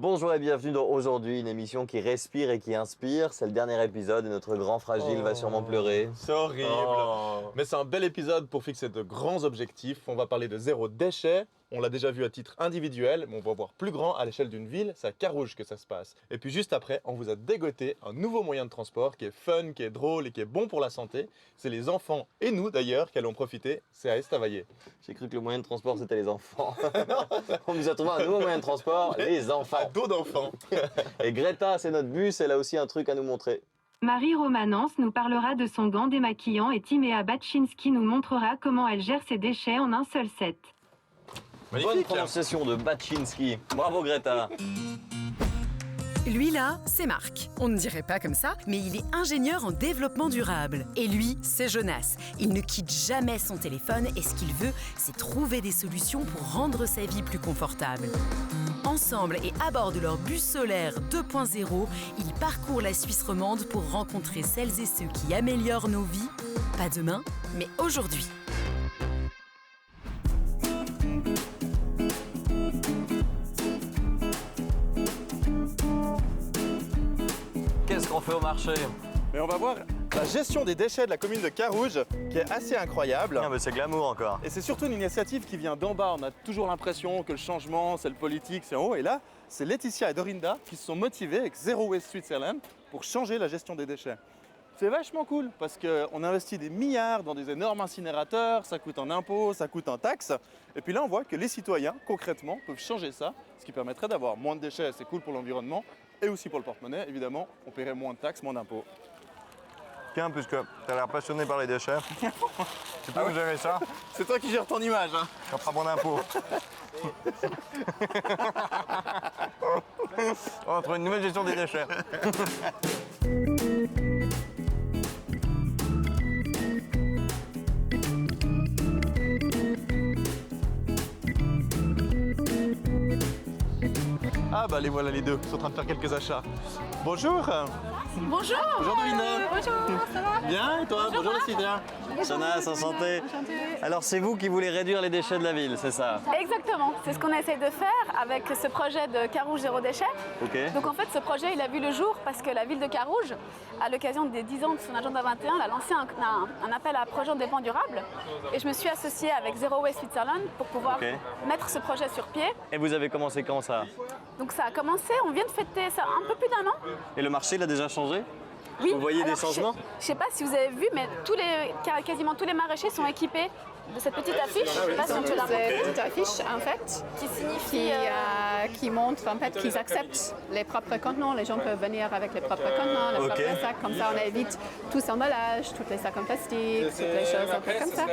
Bonjour et bienvenue dans Aujourd'hui, une émission qui respire et qui inspire. C'est le dernier épisode et notre grand fragile va sûrement pleurer. C'est horrible. Mais c'est un bel épisode pour fixer de grands objectifs. On va parler de zéro déchet. On l'a déjà vu à titre individuel, mais on va voir plus grand à l'échelle d'une ville. C'est à Carouge que ça se passe. Et puis juste après, on vous a dégoté un nouveau moyen de transport qui est fun, qui est drôle et qui est bon pour la santé. C'est les enfants et nous d'ailleurs qui allons profiter. C'est à Estavayer. J'ai cru que le moyen de transport c'était les enfants. On nous a trouvé un nouveau moyen de transport, les enfants. À dos d'enfants. Et Greta, c'est notre bus, elle a aussi un truc à nous montrer. Marie Romanence nous parlera de son gant démaquillant et Timéa Baczynski nous montrera comment elle gère ses déchets en un seul set. Magnifique. Bonne prononciation de Baczynski. Bravo Greta. Lui là, c'est Marc. On ne dirait pas comme ça, mais il est ingénieur en développement durable. Et lui, c'est Jonas. Il ne quitte jamais son téléphone et ce qu'il veut, c'est trouver des solutions pour rendre sa vie plus confortable. Ensemble et à bord de leur bus solaire 2.0, ils parcourent la Suisse romande pour rencontrer celles et ceux qui améliorent nos vies, pas demain, mais aujourd'hui. Qu'est-ce qu'on fait au marché? Mais on va voir la gestion des déchets de la commune de Carouge qui est assez incroyable. Ah, mais c'est glamour encore. Et c'est surtout une initiative qui vient d'en bas. On a toujours l'impression que le changement, c'est le politique, c'est en haut. Et là, c'est Laetitia et Dorinda qui se sont motivés avec Zero Waste Switzerland pour changer la gestion des déchets. C'est vachement cool parce qu'on investit des milliards dans des énormes incinérateurs, ça coûte en impôts, ça coûte en taxes. Et puis là, on voit que les citoyens, concrètement, peuvent changer ça, ce qui permettrait d'avoir moins de déchets. C'est cool pour l'environnement et aussi pour le porte-monnaie. Évidemment, on paierait moins de taxes, moins d'impôts. Tiens, puisque tu as l'air passionné par les déchets, tu peux me gérer ça? C'est toi qui gères ton image, hein. J'en ferai mon impôt. On va trouver une nouvelle gestion des déchets. Ah bah les voilà les deux, ils sont en train de faire quelques achats. Bonjour. Bonjour. Bonjour Dorinda. Bonjour, ça va? Bien, et toi? Bonjour Laetitia. Jonas, enchanté. Alors c'est vous qui voulez réduire les déchets de la ville, c'est ça? Exactement, c'est ce qu'on essaie de faire avec ce projet de Carouge Zéro Déchet. Ok. Donc en fait ce projet il a vu le jour parce que la ville de Carouge, à l'occasion des 10 ans de son agenda 21, elle a lancé un appel à projet en développement durable. Et je me suis associée avec Zero Waste Switzerland pour pouvoir mettre ce projet sur pied. Et vous avez commencé quand ça? Donc ça a commencé, on vient de fêter ça un peu plus d'1 an. Et le marché il a déjà changé? Oui. Vous voyez des Alors, changements? Je sais pas si vous avez vu, mais quasiment tous les maraîchers sont équipés de cette petite affiche. Je sais pas si on peut la C'est montrer. une petite affiche en fait Qui signifie qui montre en fait qu'ils acceptent les propres contenants. Les gens peuvent venir avec les propres contenants, les propres sacs. Comme ça, on évite tout emballage, tous les sacs en plastique, toutes les choses un peu comme ça.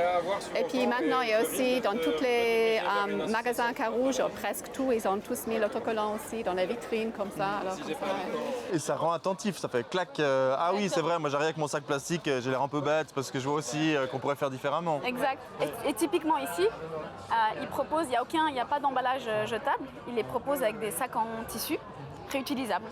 Et puis maintenant, il y a aussi dans tous les magasins Carouge, presque tous, ils ont tous mis l'autocollant aussi dans les vitrines comme ça. Alors, comme ça Et ça rend attentif, ça fait clac. Ah oui, c'est vrai, moi j'arrive avec mon sac plastique, j'ai l'air un peu bête parce que je vois aussi qu'on pourrait faire différemment. Exact. Et typiquement ici, il n'y a pas d'emballage jetable. Il les propose avec des sacs en tissu réutilisables.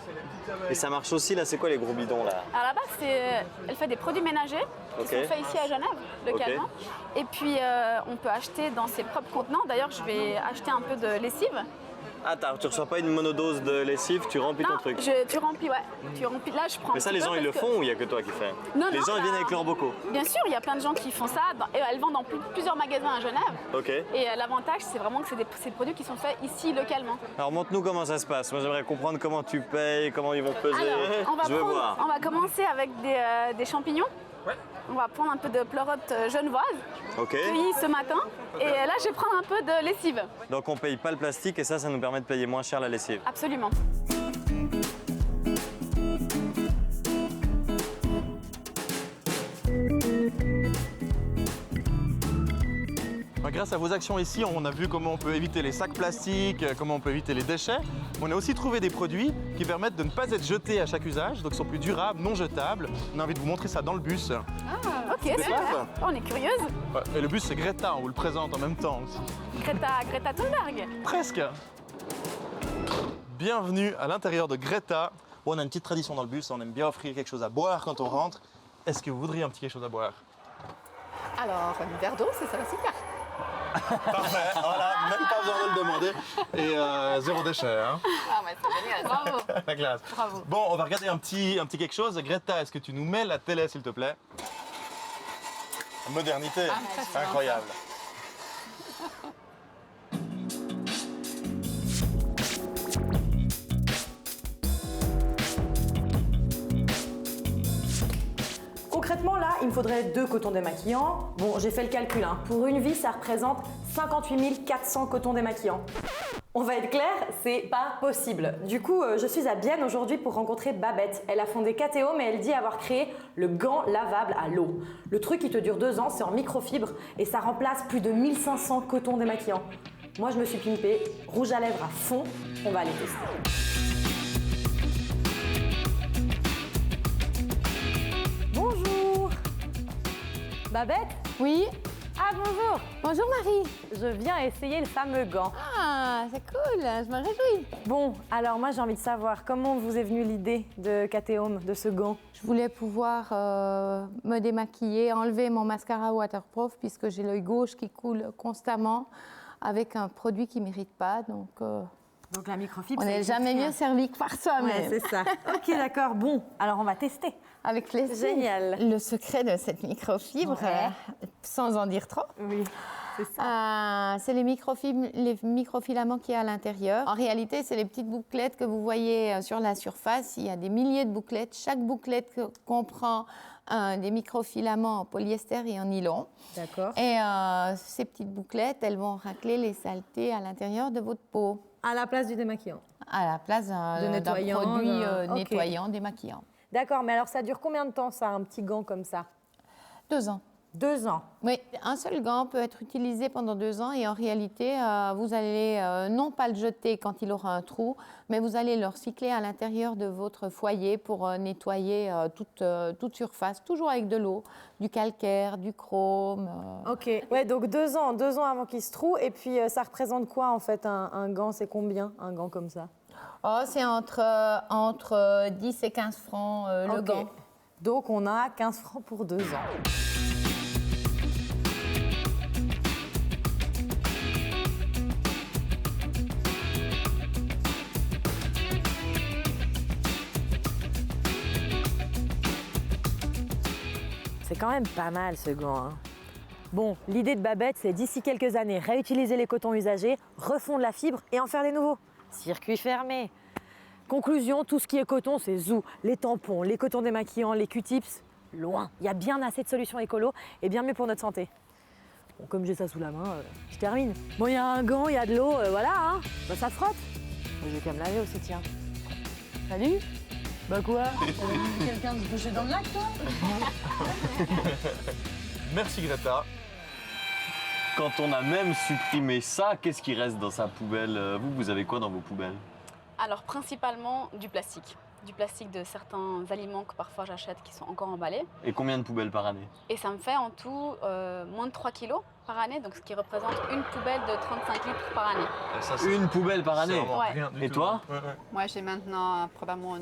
Et ça marche aussi là, c'est quoi les gros bidons là? Alors là-bas, elle fait des produits ménagers qui sont faits ici à Genève, localement. Et puis on peut acheter dans ses propres contenants. D'ailleurs, je vais acheter un peu de lessive. Ah, tu reçois pas une monodose de lessive, tu remplis ton truc? Tu remplis, ouais. Tu remplis. Là, je prends. Mais ça, les gens ils le font ou il n'y a que toi qui fais? Non, les gens ils viennent avec leurs bocaux? Bien sûr, il y a plein de gens qui font ça. Et elles vendent dans plusieurs magasins à Genève. Ok. Et l'avantage, c'est vraiment que c'est des produits qui sont faits ici, localement. Alors montre-nous comment ça se passe. Moi j'aimerais comprendre comment tu payes, comment ils vont peser. Alors, Je veux voir. on va commencer avec des champignons. On va prendre un peu de pleurote genevoise, cueillie ce matin. Et là, je vais prendre un peu de lessive. Donc on paye pas le plastique et ça nous permet de payer moins cher la lessive. Absolument. Grâce à vos actions ici, on a vu comment on peut éviter les sacs plastiques, comment on peut éviter les déchets. On a aussi trouvé des produits qui permettent de ne pas être jetés à chaque usage, donc ils sont plus durables, non jetables. On a envie de vous montrer ça dans le bus. Ah, ok, super. On est curieuse. Ouais, et le bus, c'est Greta, on vous le présente en même temps aussi. Greta Thunberg. Presque. Bienvenue à l'intérieur de Greta. Bon, on a une petite tradition dans le bus, on aime bien offrir quelque chose à boire quand on rentre. Est-ce que vous voudriez un petit quelque chose à boire? Alors, un verre d'eau, c'est ça super. Parfait, voilà, même pas besoin de le demander. Et zéro déchet, hein. Ah ouais, c'est génial. Bravo. La classe. Bravo. Bon, on va regarder un petit quelque chose. Greta, est-ce que tu nous mets la télé, s'il te plaît? Modernité, incroyable. Concrètement, là, il me faudrait 2 cotons démaquillants. Bon, j'ai fait le calcul, hein. Pour une vie, ça représente 58 400 cotons démaquillants. On va être clair, c'est pas possible. Du coup, je suis à Bienne aujourd'hui pour rencontrer Babette. Elle a fondé KTO, mais elle dit avoir créé le gant lavable à l'eau. Le truc, il te dure 2 ans, c'est en microfibre et ça remplace plus de 1500 cotons démaquillants. Moi, je me suis pimpée, rouge à lèvres à fond. On va aller tester. Bonjour. Babette? Oui. Ah, bonjour. Bonjour Marie. Je viens essayer le fameux gant. Ah, c'est cool, je me réjouis. Bon, alors moi j'ai envie de savoir comment vous est venue l'idée de KTO, de ce gant. Je voulais pouvoir me démaquiller, enlever mon mascara waterproof puisque j'ai l'œil gauche qui coule constamment avec un produit qui ne mérite pas. Donc la microfibre, on n'est jamais mieux servi que par soi-même. Ouais, c'est ça. Ok, d'accord. Bon, alors on va tester. Avec plaisir. Génial. Le secret de cette microfibre, sans en dire trop, Oui, c'est ça. c'est les microfilaments qu'il y a à l'intérieur. En réalité, c'est les petites bouclettes que vous voyez sur la surface. Il y a des milliers de bouclettes. Chaque bouclette comprend des microfilaments en polyester et en nylon. D'accord. Et ces petites bouclettes, elles vont racler les saletés à l'intérieur de votre peau. À la place du démaquillant. À la place d'un nettoyant, produit ok. nettoyant, démaquillant. D'accord, mais alors ça dure combien de temps, ça, un petit gant comme ça? 2 ans. 2 ans. Oui, un seul gant peut être utilisé pendant 2 ans et en réalité, vous allez non pas le jeter quand il aura un trou, mais vous allez le recycler à l'intérieur de votre foyer pour nettoyer toute surface, toujours avec de l'eau, du calcaire, du chrome. Ok, ouais, donc 2 ans avant qu'il se trouve. Et puis ça représente quoi en fait un gant? C'est combien un gant comme ça? Oh, c'est entre 10 et 15 francs le Ok. gant. Donc on a 15 francs pour 2 ans. C'est quand même pas mal ce gant, hein. Bon, l'idée de Babette, c'est d'ici quelques années réutiliser les cotons usagés, refondre la fibre et en faire des nouveaux. Circuit fermé. Conclusion, tout ce qui est coton, c'est zou. Les tampons, les cotons démaquillants, les Q-tips, loin. Il y a bien assez de solutions écolo et bien mieux pour notre santé. Bon, comme j'ai ça sous la main, je termine. Bon, il y a un gant, il y a de l'eau, voilà, hein. Bah, ça frotte. Moi, je vais qu'à me laver aussi, tiens. Salut. Bah quoi? Quelqu'un se bouger dans le lac, toi? Merci Greta. Quand on a même supprimé ça, qu'est-ce qui reste dans sa poubelle? Vous avez quoi dans vos poubelles? Alors principalement du plastique. Du plastique de certains aliments que parfois j'achète qui sont encore emballés. Et combien de poubelles par année? Et ça me fait en tout moins de 3 kilos par année, donc ce qui représente une poubelle de 35 litres par année. Et ça, Une poubelle par année? Ouais. Rien du Et tout. toi? Ouais. Moi, j'ai maintenant probablement un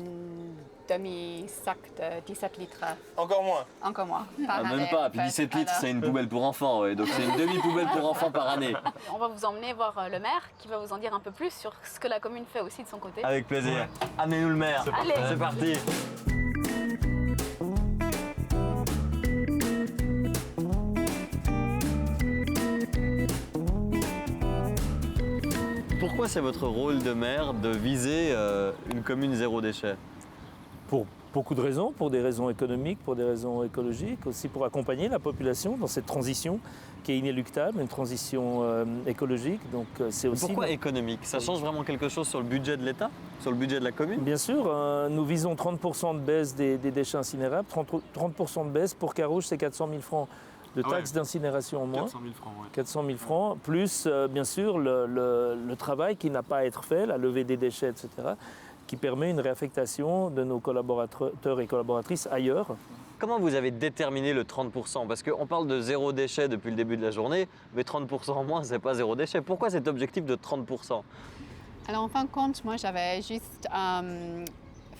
demi-sac de 17 litres. Encore moins. Encore moins. Ah, même pas, puis 17 litres, c'est une poubelle pour enfants, ouais. Donc c'est une demi-poubelle pour enfants par année. On va vous emmener voir le maire qui va vous en dire un peu plus sur ce que la commune fait aussi de son côté. Avec plaisir. Amenez-nous le maire. Allez. C'est parti. Pourquoi c'est votre rôle de maire de viser une commune zéro déchet? Pour beaucoup de raisons, pour des raisons économiques, pour des raisons écologiques, aussi pour accompagner la population dans cette transition qui est inéluctable, une transition écologique. Donc c'est aussi. Pourquoi économique? Ça change vraiment quelque chose sur le budget de l'État? Sur le budget de la commune? Bien sûr, nous visons 30% de baisse des déchets incinérables. 30% de baisse pour Carouge, c'est 400 000 francs de taxes d'incinération en moins. 400 000 francs, ouais. 400 000 francs, plus bien sûr le travail qui n'a pas à être fait, la levée des déchets, etc., qui permet une réaffectation de nos collaborateurs et collaboratrices ailleurs. Comment vous avez déterminé le 30%? Parce qu'on parle de zéro déchet depuis le début de la journée, mais 30% en moins, c'est pas zéro déchet. Pourquoi cet objectif de 30%? Alors, en fin de compte, moi, j'avais juste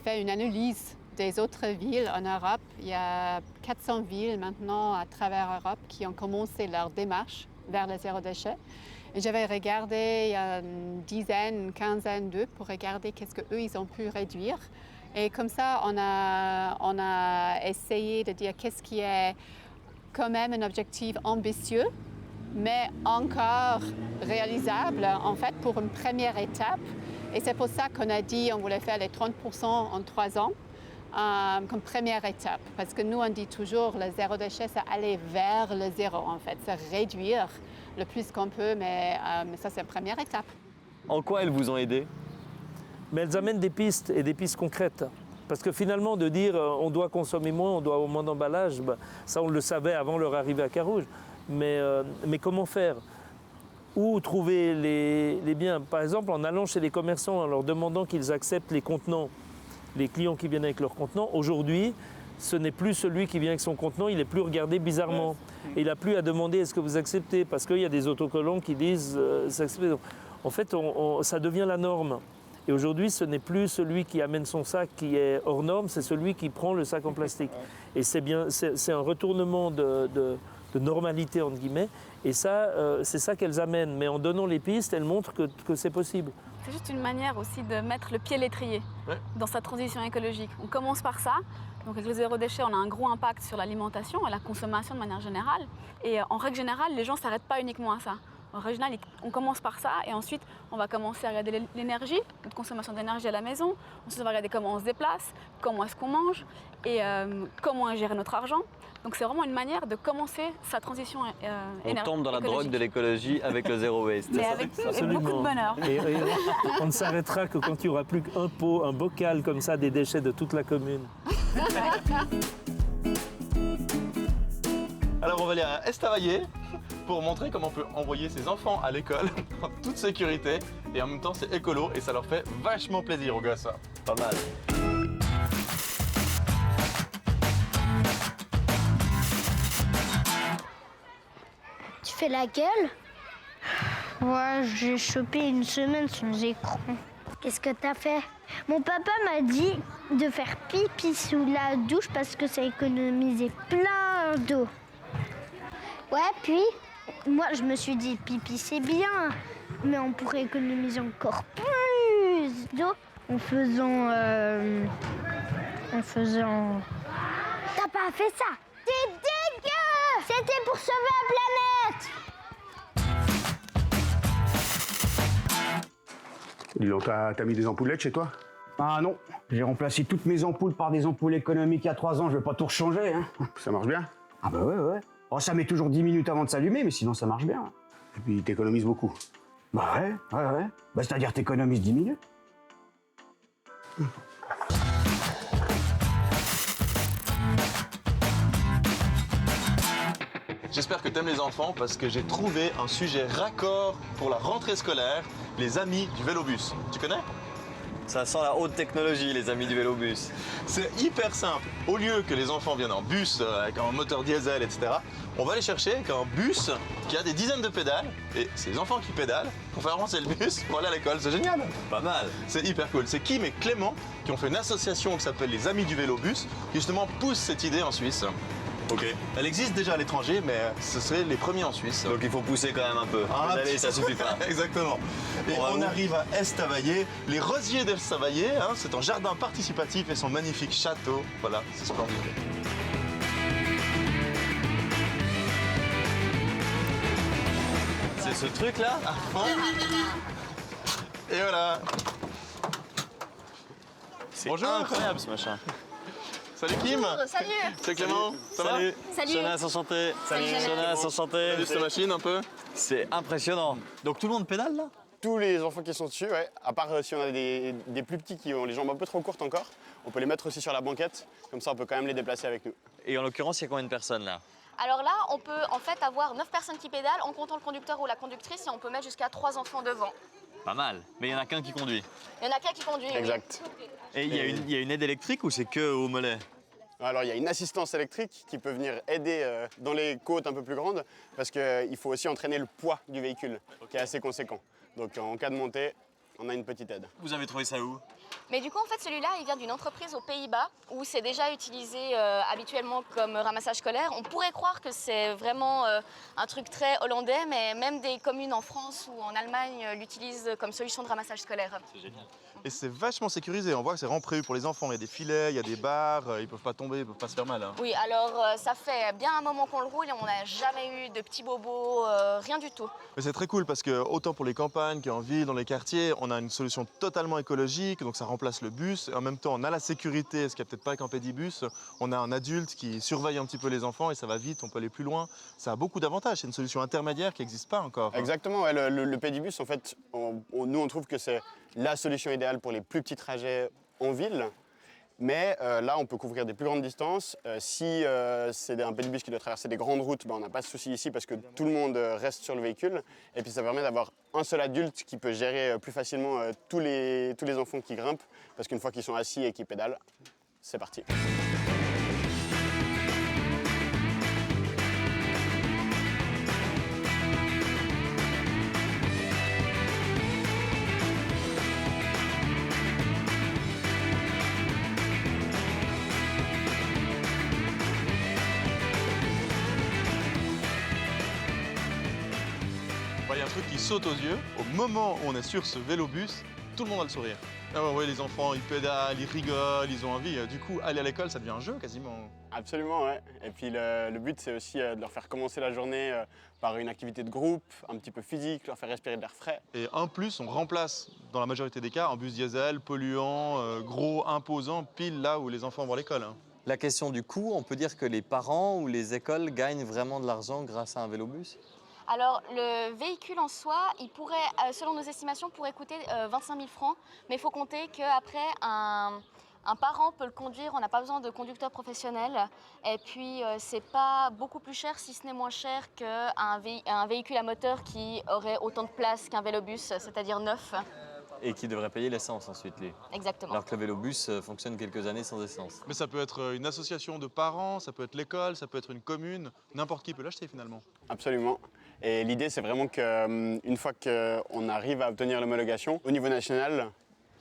fait une analyse des autres villes en Europe. Il y a 400 villes maintenant à travers l'Europe qui ont commencé leur démarche vers le zéro déchet. Et j'avais regardé il y a une dizaine, une quinzaine d'eux pour regarder qu'est-ce qu'eux, ils ont pu réduire. Et comme ça, on a essayé de dire qu'est-ce qui est quand même un objectif ambitieux, mais encore réalisable, en fait, pour une première étape. Et c'est pour ça qu'on a dit qu'on voulait faire les 30% en 3 ans comme première étape. Parce que nous, on dit toujours le zéro déchet, c'est aller vers le zéro, en fait. C'est réduire le plus qu'on peut, mais ça, c'est une première étape. En quoi elles vous ont aidé? Mais elles amènent des pistes et des pistes concrètes. Parce que finalement, de dire on doit consommer moins, on doit avoir moins d'emballage, ça on le savait avant leur arrivée à Carouge. Mais comment faire? Où trouver les biens? Par exemple, en allant chez les commerçants, en leur demandant qu'ils acceptent les contenants, les clients qui viennent avec leurs contenants. Aujourd'hui, ce n'est plus celui qui vient avec son contenant, il n'est plus regardé bizarrement. Et il n'a plus à demander est-ce que vous acceptez, parce qu'il y a des autocollants qui disent s'accepter. En fait, ça devient la norme. Et aujourd'hui, ce n'est plus celui qui amène son sac qui est hors norme, c'est celui qui prend le sac en plastique. Et c'est un retournement de normalité, entre guillemets. Et ça, c'est ça qu'elles amènent. Mais en donnant les pistes, elles montrent que c'est possible. C'est juste une manière aussi de mettre le pied à l'étrier dans sa transition écologique. On commence par ça. Donc avec le zéro déchet, on a un gros impact sur l'alimentation et la consommation de manière générale. Et en règle générale, les gens ne s'arrêtent pas uniquement à ça. En règle générale, on commence par ça et ensuite, on va commencer à regarder l'énergie, notre consommation d'énergie à la maison. Ensuite, on va regarder comment on se déplace, comment est-ce qu'on mange et comment gérer notre argent. Donc c'est vraiment une manière de commencer sa transition énergétique. On tombe dans la drogue de l'écologie avec le zéro waste. Mais avec beaucoup de bonheur. Et on ne s'arrêtera que quand il n'y aura plus qu'un pot, un bocal comme ça des déchets de toute la commune. Alors on va aller à Estavayer pour montrer comment on peut envoyer ses enfants à l'école en toute sécurité et en même temps c'est écolo et ça leur fait vachement plaisir aux gosses. Pas mal. Tu fais la gueule? Ouais, j'ai chopé une semaine sans écran. Qu'est-ce que t'as fait? Mon papa m'a dit de faire pipi sous la douche parce que ça économisait plein d'eau. Ouais, puis moi je me suis dit pipi c'est bien, mais on pourrait économiser encore plus d'eau en faisant... T'as pas fait ça? T'es dégueu! C'était pour sauver la planète! Dis donc, t'as mis des ampoules LED chez toi? Ah non, j'ai remplacé toutes mes ampoules par des ampoules économiques il y a 3 ans, je vais pas tout rechanger. Hein. Ça marche bien? Ah bah ouais. Oh, ça met toujours 10 minutes avant de s'allumer, mais sinon ça marche bien. Et puis t'économises beaucoup. Bah ouais. Bah c'est-à-dire t'économises 10 minutes. J'espère que t'aimes les enfants parce que j'ai trouvé un sujet raccord pour la rentrée scolaire, les amis du vélobus. Tu connais? Ça sent la haute technologie, les amis du vélobus. C'est hyper simple. Au lieu que les enfants viennent en bus avec un moteur diesel, etc., on va les chercher avec un bus qui a des dizaines de pédales. Et c'est les enfants qui pédalent pour faire avancer le bus pour aller à l'école. C'est génial. Pas mal. C'est hyper cool. C'est Kim et Clément qui ont fait une association qui s'appelle les Amis du Vélobus, qui justement pousse cette idée en Suisse. Ok. Elle existe déjà à l'étranger, mais ce serait les premiers en Suisse. Donc il faut pousser quand même un peu. Allez, ça suffit pas. Exactement. Et on arrive à Estavayer, les Rosiers d'Estavayer. Hein, c'est un jardin participatif et son magnifique château. Voilà, c'est splendide. C'est ce truc là À fond. Et voilà. C'est Bonjour. incroyable ce machin. Salut Kim. Salut. C'est Clément. Ça va? Salut. Jonas, enchanté. Salut. Jonas, enchanté. T'as vu cette machine un peu? C'est impressionnant. Donc tout le monde pédale là? Tous les enfants qui sont dessus, ouais. À part si on a des plus petits qui ont les jambes un peu trop courtes encore, on peut les mettre aussi sur la banquette. Comme ça, on peut quand même les déplacer avec nous. Et en l'occurrence, il y a combien de personnes là? Alors là, on peut en fait avoir 9 personnes qui pédalent en comptant le conducteur ou la conductrice et on peut mettre jusqu'à 3 enfants devant. Pas mal. Mais il n'y en a qu'un qui conduit. Il y en a qu'un qui conduit. Exact. Et il y a une aide électrique ou c'est que au mollet? Alors il y a une assistance électrique qui peut venir aider dans les côtes un peu plus grandes parce qu'il faut aussi entraîner le poids du véhicule qui est assez conséquent. Donc en cas de montée, on a une petite aide. Vous avez trouvé ça où? Mais du coup, en fait, celui-là, il vient d'une entreprise aux Pays-Bas où c'est déjà utilisé habituellement comme ramassage scolaire. On pourrait croire que c'est vraiment un truc très hollandais, mais même des communes en France ou en Allemagne l'utilisent comme solution de ramassage scolaire. C'est génial. Et c'est vachement sécurisé, on voit que c'est vraiment prévu pour les enfants. Il y a des filets, il y a des barres, ils peuvent pas tomber, ils peuvent pas se faire mal. Hein. Oui, alors ça fait bien un moment qu'on le roule et on n'a jamais eu de petits bobos, rien du tout. Mais c'est très cool parce que autant pour les campagnes qu'en ville, dans les quartiers, on a une solution totalement écologique, donc ça remplace le bus. Et en même temps, on a la sécurité, ce qu'il n'y a peut-être pas avec un pédibus. On a un adulte qui surveille un petit peu les enfants et ça va vite, on peut aller plus loin. Ça a beaucoup d'avantages, c'est une solution intermédiaire qui n'existe pas encore. Hein. Exactement, ouais, le pédibus, en fait, nous on trouve que c'est la solution idéale pour les plus petits trajets en ville. Mais là, on peut couvrir des plus grandes distances. Si c'est un pédibus qui doit traverser des grandes routes, on n'a pas de souci ici parce que tout le monde reste sur le véhicule. Et puis ça permet d'avoir un seul adulte qui peut gérer plus facilement tous les enfants qui grimpent. Parce qu'une fois qu'ils sont assis et qu'ils pédalent, c'est parti. Il y a un truc qui saute aux yeux, au moment où on est sur ce vélobus, tout le monde a le sourire. Ah ouais, les enfants, ils pédalent, ils rigolent, ils ont envie. Du coup, aller à l'école, ça devient un jeu quasiment. Absolument, ouais. Et puis le but, c'est aussi de leur faire commencer la journée par une activité de groupe, un petit peu physique, leur faire respirer de l'air frais. Et en plus, on remplace, dans la majorité des cas, un bus diesel, polluant, gros, imposant, pile là où les enfants vont à l'école. Hein. La question du coût, on peut dire que les parents ou les écoles gagnent vraiment de l'argent grâce à un vélobus? Alors, le véhicule en soi, il pourrait, selon nos estimations, pourrait coûter 25 000 francs. Mais il faut compter qu'après, un parent peut le conduire, on n'a pas besoin de conducteur professionnel. Et puis, c'est pas beaucoup plus cher, si ce n'est moins cher qu'un véhicule à moteur qui aurait autant de place qu'un vélobus, c'est-à-dire neuf. Et qui devrait payer l'essence ensuite, lui. Exactement. Alors que le vélobus fonctionne quelques années sans essence. Mais ça peut être une association de parents, ça peut être l'école, ça peut être une commune. N'importe qui peut l'acheter finalement. Absolument. Et l'idée, c'est vraiment qu'une fois qu'on arrive à obtenir l'homologation, au niveau national,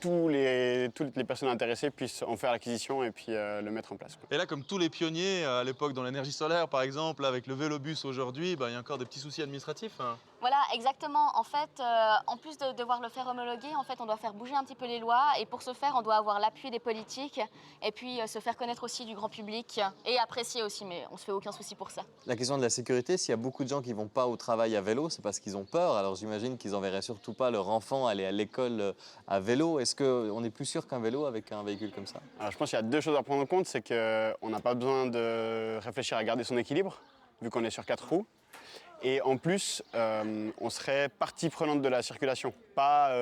toutes les personnes intéressées puissent en faire l'acquisition et puis le mettre en place. Et là, comme tous les pionniers à l'époque dans l'énergie solaire, par exemple, avec le vélobus aujourd'hui, il y a encore des petits soucis administratifs. Hein. Voilà, exactement. En fait, en plus de devoir le faire homologuer, en fait, on doit faire bouger un petit peu les lois. Et pour ce faire, on doit avoir l'appui des politiques et puis se faire connaître aussi du grand public et apprécier aussi, mais on se fait aucun souci pour ça. La question de la sécurité, s'il y a beaucoup de gens qui ne vont pas au travail à vélo, c'est parce qu'ils ont peur. Alors j'imagine qu'ils n'enverraient surtout pas leur enfant aller à l'école à vélo. Est-ce qu'on est plus sûr qu'un vélo avec un véhicule comme ça? Alors je pense qu'il y a deux choses à prendre en compte. C'est qu'on n'a pas besoin de réfléchir à garder son équilibre, vu qu'on est sur 4 roues. Et en plus, on serait partie prenante de la circulation, pas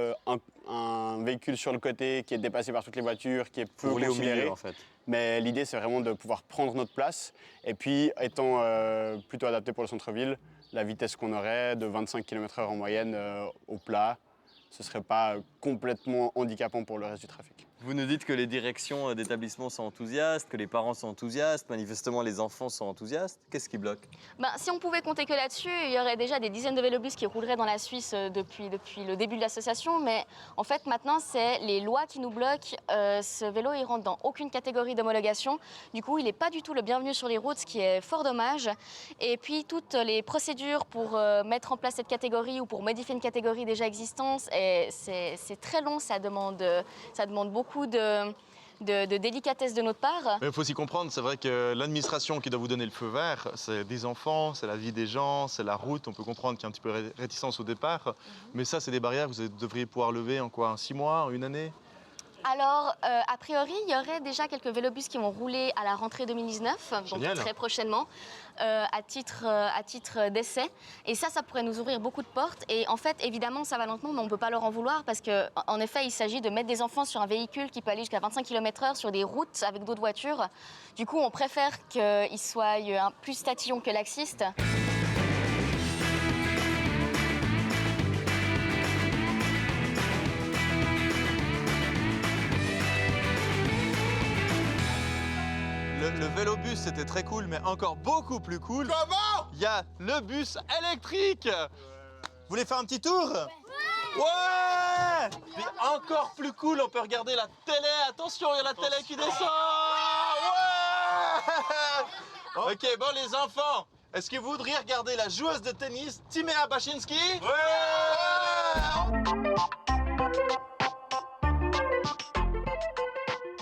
un véhicule sur le côté qui est dépassé par toutes les voitures, qui est peu rouler au considéré. milieu, en fait. Mais l'idée, c'est vraiment de pouvoir prendre notre place. Et puis, étant plutôt adapté pour le centre-ville, la vitesse qu'on aurait de 25 km/h en moyenne au plat, ce ne serait pas complètement handicapant pour le reste du trafic. Vous nous dites que les directions d'établissement sont enthousiastes, que les parents sont enthousiastes, manifestement les enfants sont enthousiastes. Qu'est-ce qui bloque? Si on pouvait compter que là-dessus, il y aurait déjà des dizaines de vélobus qui rouleraient dans la Suisse depuis le début de l'association. Mais en fait, maintenant, c'est les lois qui nous bloquent. Ce vélo, il rentre dans aucune catégorie d'homologation. Du coup, il n'est pas du tout le bienvenu sur les routes, ce qui est fort dommage. Et puis, toutes les procédures pour mettre en place cette catégorie ou pour modifier une catégorie déjà existante, c'est très long. Ça demande beaucoup de délicatesse de notre part. Mais il faut aussi comprendre, c'est vrai que l'administration qui doit vous donner le feu vert, c'est des enfants, c'est la vie des gens, c'est la route. On peut comprendre qu'il y a un petit peu de réticence au départ. Mais ça, c'est des barrières que vous devriez pouvoir lever en quoi? En 6 mois, en 1 année? Alors, a priori, il y aurait déjà quelques vélobus qui vont rouler à la rentrée 2019, donc très prochainement, à titre d'essai. Et ça pourrait nous ouvrir beaucoup de portes. Et en fait, évidemment, ça va lentement, mais on ne peut pas leur en vouloir parce qu'en effet, il s'agit de mettre des enfants sur un véhicule qui peut aller jusqu'à 25 km/h sur des routes avec d'autres voitures. Du coup, on préfère qu'ils soient plus tatillons que laxistes. Le vélobus, c'était très cool, mais encore beaucoup plus cool. Comment? Il y a le bus électrique. Vous voulez faire un petit tour? Ouais. Ouais! Puis encore plus cool, on peut regarder la télé. Attention, il y a la télé qui descend. Ouais! Ok, bon les enfants, est-ce que vous voudriez regarder la joueuse de tennis, Timea Bachinski? Ouais!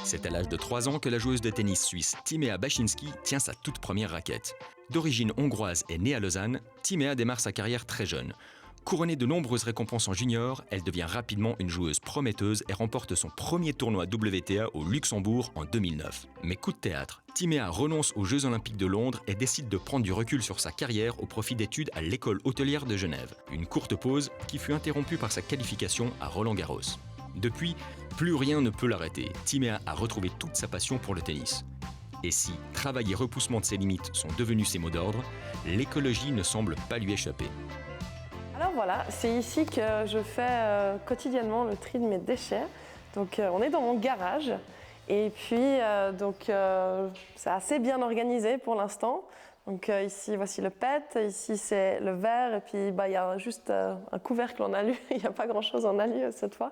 C'est à l'âge de 3 ans que la joueuse de tennis suisse Timea Bachinski tient sa toute première raquette. D'origine hongroise et née à Lausanne, Timea démarre sa carrière très jeune. Couronnée de nombreuses récompenses en junior, elle devient rapidement une joueuse prometteuse et remporte son premier tournoi WTA au Luxembourg en 2009. Mais coup de théâtre, Timea renonce aux Jeux Olympiques de Londres et décide de prendre du recul sur sa carrière au profit d'études à l'école hôtelière de Genève. Une courte pause qui fut interrompue par sa qualification à Roland-Garros. Depuis, plus rien ne peut l'arrêter. Timea a retrouvé toute sa passion pour le tennis. Et si travail et repoussement de ses limites sont devenus ses mots d'ordre, l'écologie ne semble pas lui échapper. Alors voilà, c'est ici que je fais quotidiennement le tri de mes déchets. Donc on est dans mon garage et puis c'est assez bien organisé pour l'instant. Donc ici voici le PET, ici c'est le verre et puis il y a juste un couvercle en alu, il n'y a pas grand chose en alu cette fois.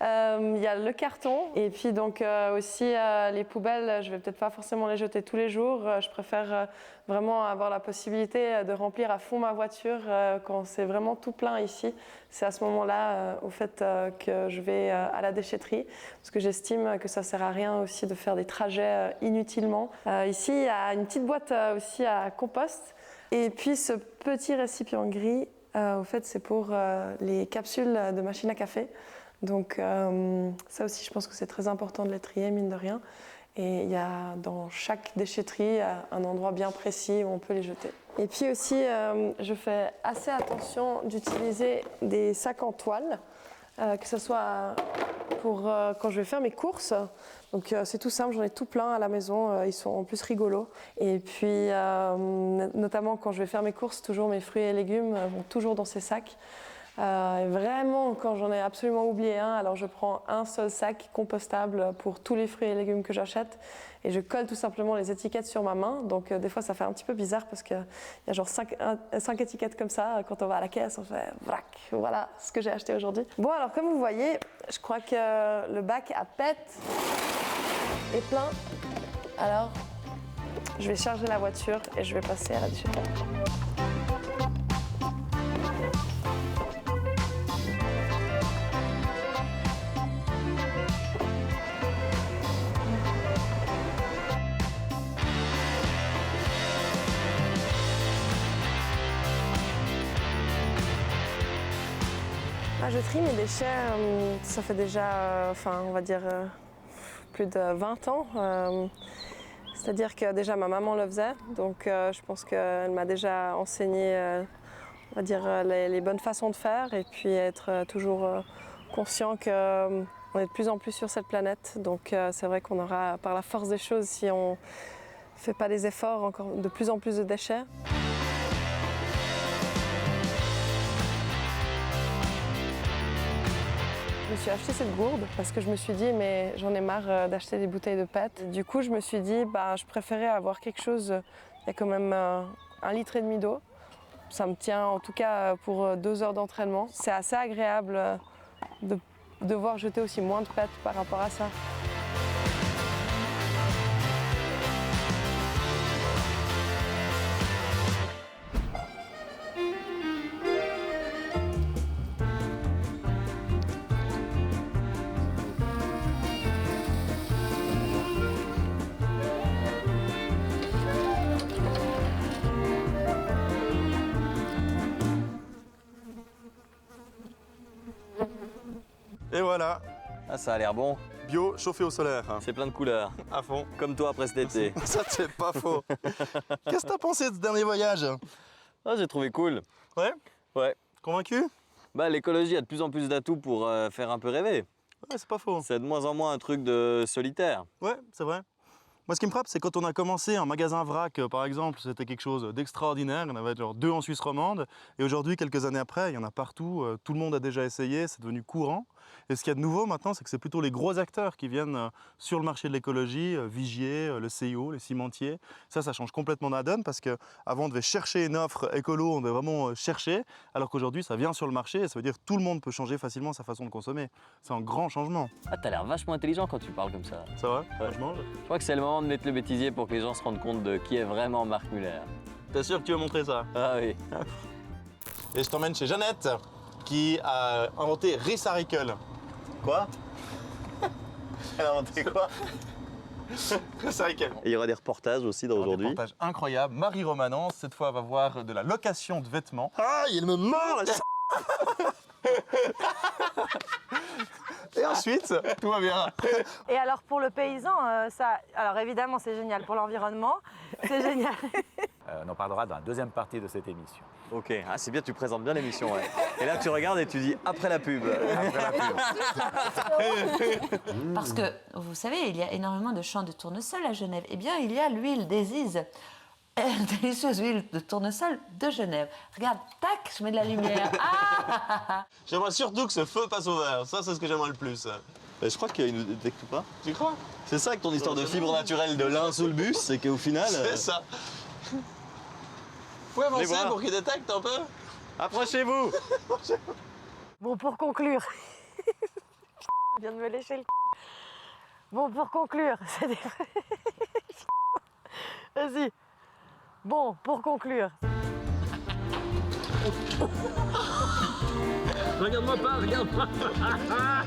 Il y a le carton et puis donc aussi les poubelles, je vais peut-être pas forcément les jeter tous les jours, je préfère vraiment avoir la possibilité de remplir à fond ma voiture quand c'est vraiment tout plein ici. C'est à ce moment-là au fait que je vais à la déchetterie parce que j'estime que ça sert à rien aussi de faire des trajets inutilement. Ici il y a une petite boîte aussi à compost et puis ce petit récipient gris au fait c'est pour les capsules de machine à café. Donc ça aussi je pense que c'est très important de les trier mine de rien. Et il y a dans chaque déchetterie un endroit bien précis où on peut les jeter. Et puis aussi, je fais assez attention d'utiliser des sacs en toile, que ce soit pour quand je vais faire mes courses. Donc c'est tout simple, j'en ai tout plein à la maison, ils sont en plus rigolos. Et puis notamment quand je vais faire mes courses, toujours mes fruits et légumes vont toujours dans ces sacs. Et vraiment, quand j'en ai absolument oublié un, alors je prends un seul sac compostable pour tous les fruits et légumes que j'achète et je colle tout simplement les étiquettes sur ma main. Donc des fois, ça fait un petit peu bizarre parce qu'il y a genre 5 étiquettes comme ça. Quand on va à la caisse, on fait vrac, voilà ce que j'ai acheté aujourd'hui. Bon, alors comme vous voyez, je crois que le bac à PET est plein. Alors, je vais charger la voiture et je vais passer à la déchetterie. Je trie mes déchets, ça fait déjà, on va dire, plus de 20 ans. C'est-à-dire que déjà ma maman le faisait, donc je pense qu'elle m'a déjà enseigné, on va dire, les bonnes façons de faire et puis être toujours conscient qu'on est de plus en plus sur cette planète. Donc c'est vrai qu'on aura, par la force des choses, si on ne fait pas des efforts, encore de plus en plus de déchets. Je me suis acheté cette gourde parce que je me suis dit mais j'en ai marre d'acheter des bouteilles de PET. Du coup je me suis dit je préférais avoir quelque chose, il y a quand même 1,5 litre d'eau. Ça me tient en tout cas pour 2 heures d'entraînement. C'est assez agréable de devoir jeter aussi moins de PET par rapport à ça. Et voilà. Ah, ça a l'air bon. Bio, chauffé au solaire. C'est plein de couleurs. À fond. Comme toi après cet été. Ça, c'est pas faux. Qu'est-ce que t'as pensé de ce dernier voyage? J'ai trouvé cool. Ouais? Ouais. Convaincu? L'écologie a de plus en plus d'atouts pour faire un peu rêver. Ouais, c'est pas faux. C'est de moins en moins un truc de solitaire. Ouais, c'est vrai. Moi, ce qui me frappe, c'est quand on a commencé un magasin vrac, par exemple, c'était quelque chose d'extraordinaire. Il y en avait genre 2 en Suisse romande. Et aujourd'hui, quelques années après, il y en a partout. Tout le monde a déjà essayé, c'est devenu courant. Et ce qu'il y a de nouveau maintenant, c'est que c'est plutôt les gros acteurs qui viennent sur le marché de l'écologie, Vigier, le CIO, les cimentiers. Ça change complètement la donne parce qu'avant on devait chercher une offre écolo, on devait vraiment chercher, alors qu'aujourd'hui ça vient sur le marché et ça veut dire que tout le monde peut changer facilement sa façon de consommer. C'est un grand changement. Ah, t'as l'air vachement intelligent quand tu parles comme ça. Ça va? Franchement, je crois que c'est le moment de mettre le bêtisier pour que les gens se rendent compte de qui est vraiment Marc Muller. T'es sûr que tu veux montrer ça? Ah oui. Et je t'emmène chez Jeannette, qui a inventé Recycle. Quoi? Elle a inventé quoi? Recycle. Et il y aura des reportages aussi dans aujourd'hui. Des reportages incroyables. Marie Romanence, cette fois, va voir de la location de vêtements. Ah, il me mord la Et ensuite, tout va bien. Et alors pour le paysan, alors évidemment c'est génial pour l'environnement, c'est génial. On en parlera dans la deuxième partie de cette émission. Ok, ah, c'est bien, tu présentes bien l'émission. Ouais. Et là tu regardes et tu dis après la pub. Après la pub. Parce que, vous savez, il y a énormément de champs de tournesol à Genève. Eh bien, il y a l'huile d'Ézise. Délicieuse huile de tournesol de Genève. Regarde, tac, je mets de la lumière. Ah J'aimerais surtout que ce feu passe au vert. Ça, c'est ce que j'aimerais le plus. Je crois qu'il ne détecte pas. Tu crois? C'est ça que ton histoire de fibre naturelle de lin sous le bus, c'est qu'au final... C'est ça. Vous pouvez avancer pour qu'il détecte un peu? Approchez-vous. Bon, pour conclure... Je viens de me lécher le c***. Bon, pour conclure... Vas-y. Bon, pour conclure... Regarde-moi pas, regarde-moi pas.